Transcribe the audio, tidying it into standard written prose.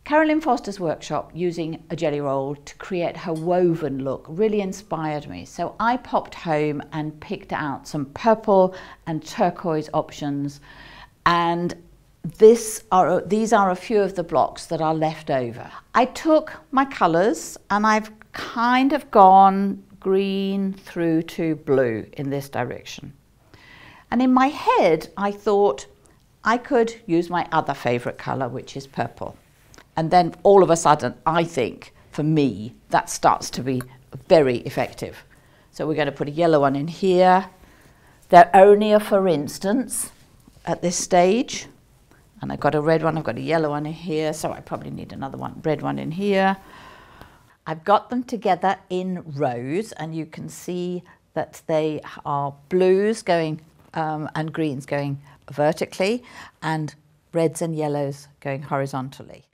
Carolyn Forster's workshop using a jelly roll to create her woven look really inspired me. So I popped home and picked out some purple and turquoise options, and these are a few of the blocks that are left over. I took my colours and I've kind of gone green through to blue in this direction. And in my head, I thought I could use my other favourite colour, which is purple. And then all of a sudden, I think, for me, that starts to be very effective. So we're going to put a yellow one in here. They're only a for instance at this stage. And I've got a red one, I've got a yellow one in here, so I probably need another one, red one in here. I've got them together in rows, and you can see that they are blues going and greens going vertically, and reds and yellows going horizontally.